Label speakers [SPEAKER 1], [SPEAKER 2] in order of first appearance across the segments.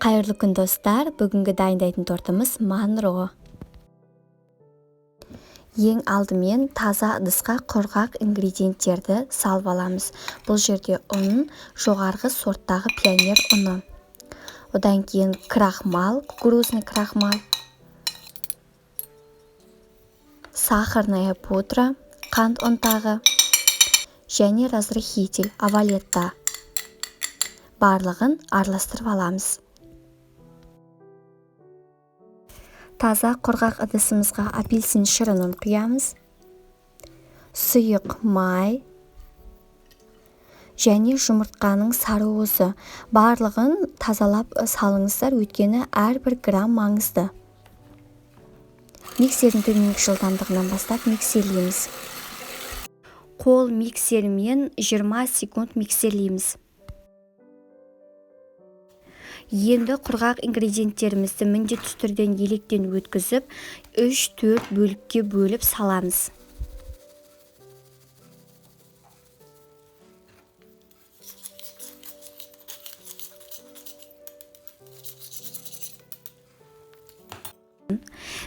[SPEAKER 1] Қайырлы күн достар, бүгінгі дайындайтын тортымыз манро. Ең алдымен таза ыдысқа құрғақ ингредиенттерді салып аламыз. Бұл жерде ұн, жоғарғы сорттағы пионер ұны. Одан кейін крахмал, кукурузный крахмал, сахарная пудра, қант ұнтағы және разрыхитель, авалетта. Барлығын араластырып аламыз. Таза құрғақ ыдысымызға апельсин шырынын құямыз, сұйық май және жұмыртқаның сарыуызы. Барлығын тазалап салыңыздар, өйткені әрбір грамм маңызды. Миксердің төменгі жылдамдығынан бастап миксерлейміз. Қол миксермен 20 секунд миксерлейміз. Енді құрғақ ингредиенттерімізді міндетті түрде електен өткізіп, 3-4 бөлікке бөліп саламыз.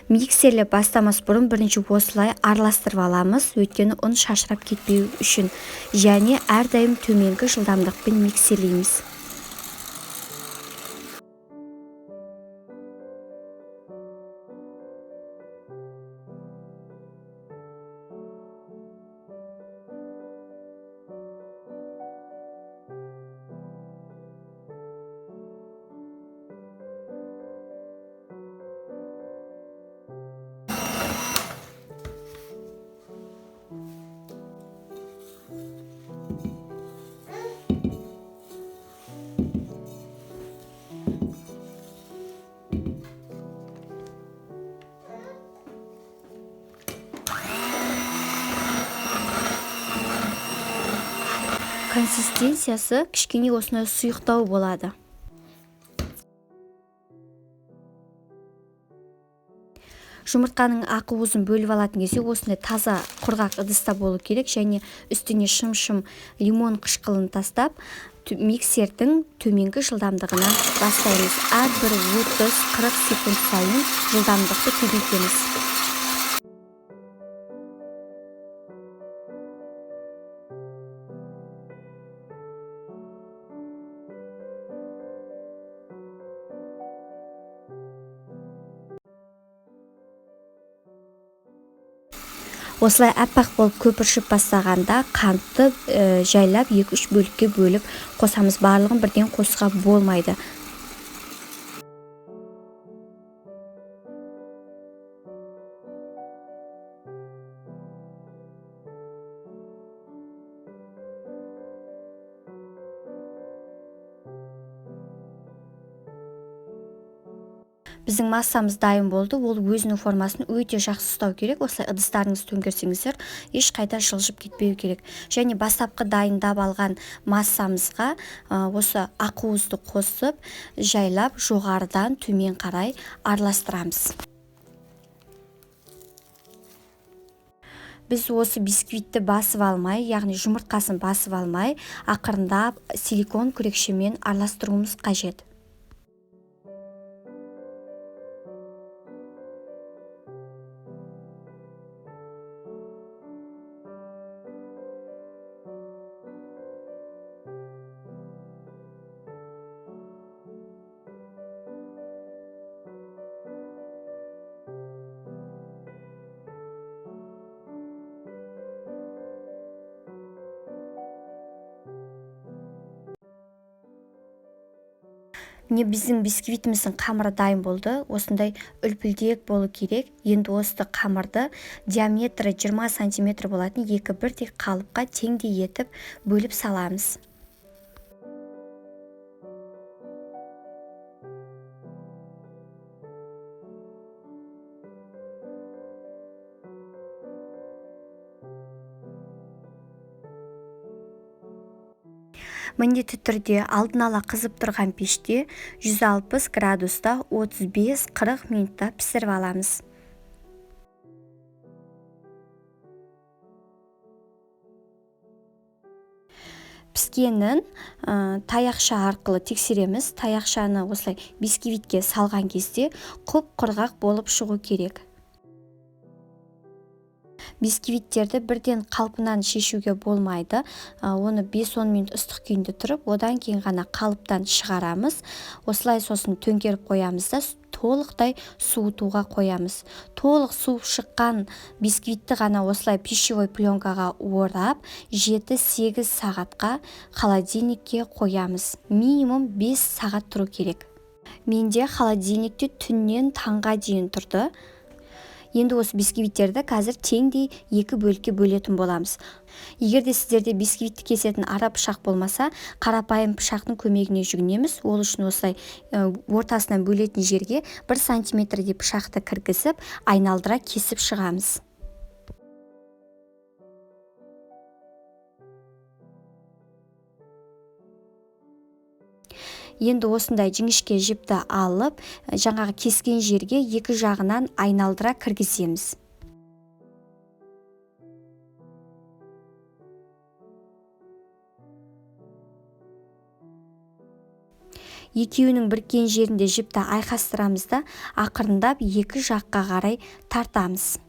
[SPEAKER 1] Миксерлеп бастамас бұрын бірінші осылай араластырып аламыз, өйткені ұн шашырап кетпеу үшін, және әрдайым төменгі жылдамдықпен миксерлейміз. Консистенциясы кішкене осындай сұйықтау болады. Жұмыртқаның ақуызын бөліп алатын кезде осындай таза құрғақ ыдыста болу керек, және үстіне шым-шым лимон қышқылын тастап, миксердің төменгі жылдамдығына бастаймыз. Әрбір 30-40 секунд сайын жылдамдықты көбейтеміз. Осылай аппақ болып көпіршіп бастағанда қантты жайлап 2-3 бөлікке бөліп қосамыз. Барлығын бірден қосуға болмайды. Біздің массамыз дайын болды. Ол өзінің формасын өте жақсы ұстау керек. Осылай ыдыстарыңызды төңкерсеңіздер, еш қайда жылжып кетпеу керек. Және бастапқы дайындап алған массамызға осы ақуызды қосып, жайлап жоғарыдан төмен қарай араластырамыз. Біз осы бисквитті басып алмай, яғни жұмыртқасын басып алмай, ақырындап силикон күрекшемен араластыруымыз қажет. Міне біздің бисквитіміздің қамыры дайын болды. Осындай үлпілдек болу керек. Енді осы қамырды диаметрі 20 см болатын екі бірдей қалыпқа теңдей етіп бөліп саламыз. Міндетті түрде алдын ала қызып тұрған пеште 160 градуста 35-40 минутта пісіріп аламыз. піскенін таяқша арқылы тексереміз. Таяқшаны осылай бисквитке салған кезде құп-құрғақ болып шығу керек. Бисквиттерді бірден қалпынан шешуге болмайды. Оны 5-10 минут ыстық күйінде тұрып, одан кейін ғана қалыптан шығарамыз. Осылай сосын төңкеріп қоямыз да толықтай суытуға қоямыз. Толық суып шыққан бисквитті ғана осылай пищевой пленкаға орап 7-8 сағатқа холодильникке қоямыз. Минимум 5 сағат тұру керек. Менде холодильникте түннен таңға дейін тұрды. Енді осы бисквиттерді қазір теңдей 2 бөлікке бөлетін боламыз. Егер де сіздерде бисквитті кесетін ара пышақ болмаса, қарапайым пышақтың көмегіне жүгінеміз. Ол үшін осылай ортасынан бөлетін жерге 1 сантиметрдей пышақты кіргізіп, айналдыра кесіп шығамыз. Енді осындай жіңішке жіпті алып, жаңағы кескен жерге 2 жағынан айналдыра кіргіземіз. Екеуінің біріккен жерінде жіпті айқастырамыз да, ақырындап 2 жаққа қарай тартамыз.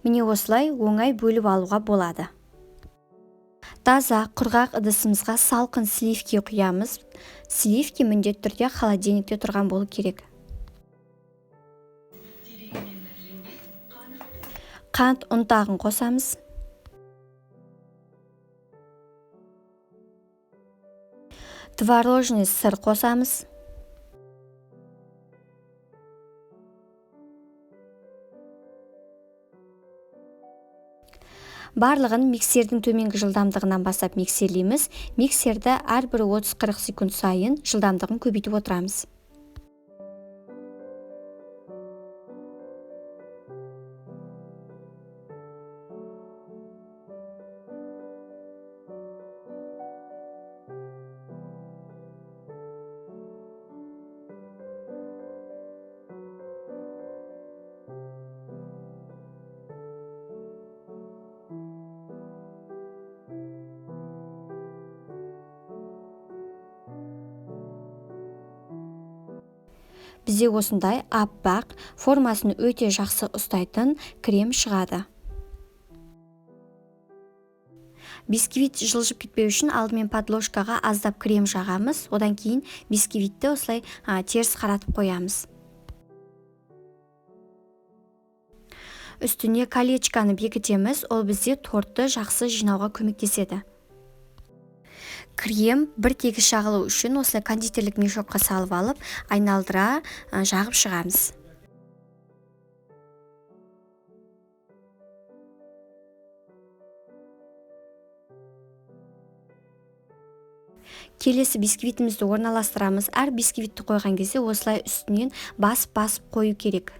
[SPEAKER 1] Міне осылай оңай бөліп алуға болады. Таза, құрғақ ыдысымызға салқын сливки құямыз. Сливки міндетті түрде холодильникте тұрған болу керек. Қант ұнтағын қосамыз. Творожный сыр қосамыз. Барлығын миксердің төменгі жылдамдығынан бастап миксерлейміз. Миксерді әрбір 30-40 секунд сайын жылдамдығын көбейтіп отырамыз. Бізде осындай аппақ, формасын өте жақсы ұстайтын крем шығады. Бисквит жылжып кетпеу үшін алдымен подложкаға аздап крем жағамыз, одан кейін бисквитті осылай теріс қаратып қоямыз. Үстіне колечканы бекітеміз, ол бізде тортты жақсы жинауға көмектеседі. Крем бір тегіс жағылу үшін осылай кондитерлік мешокқа салып алып, айналдыра жағып шығамыз. Келесі бисквитімізді орналастырамыз. Әр бисквитті қойған кезде осылай үстінен басып қою керек.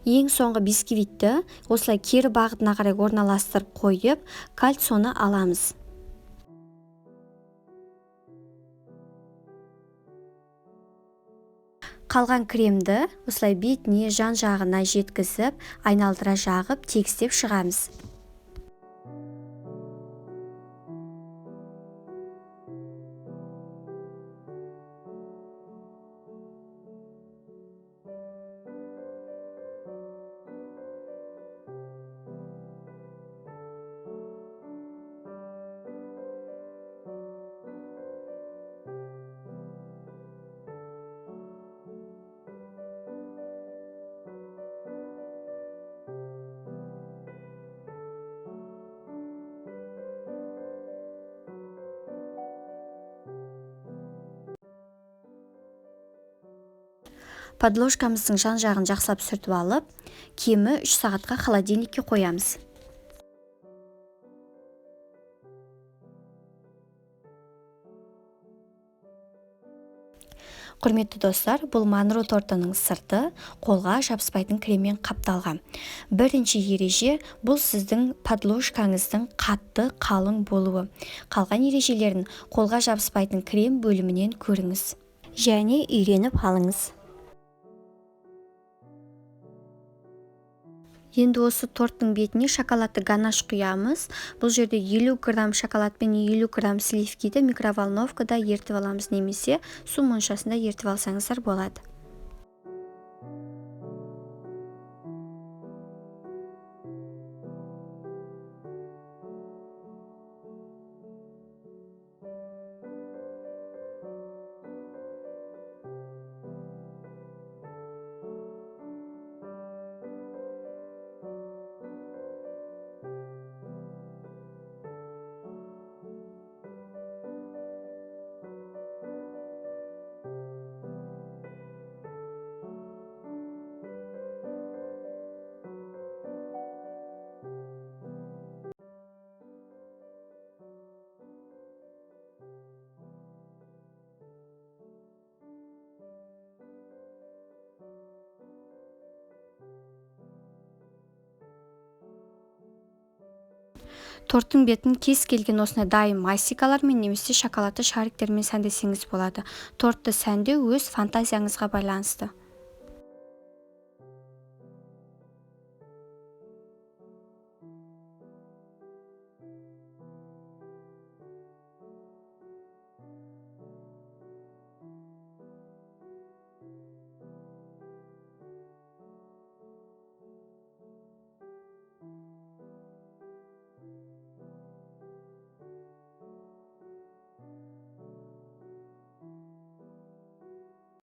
[SPEAKER 1] Ең соңғы бисквитті осылай кері бағытына қарай орналастырып қойып, кальцоны аламыз. Қалған кремді осылай бетіне, жан жағына жеткізіп, айналдыра жағып, тегістеп шығамыз. Подложкамыздың жан жағын жақсылап сүртіп алып, кемі 3 сағатқа холодильникке қоямыз. Құрметті достар, бұл Монро тортының сырты қолға жабыспайтын креммен қапталған. Бірінші ереже бұл сіздің подложкаңыздың қатты, қалың болуы. Қалған ережелерін қолға жабыспайтын крем бөлімінен көріңіз және үйреніп алыңыз. Енді осы торттың бетіне шоколадты ганаш құямыз. Бұл жерде 50 грамм шоколад пен 50 грамм сливкиді микроволновкада ертіп аламыз, немесе су моншасында ертіп алсаңыздар болады. Торттың бетін кез келген осындай дайын мастикалармен немесе шоколадты шариктермен сәндесеңіз болады. Тортты сәндеу өз фантазияңызға байланысты.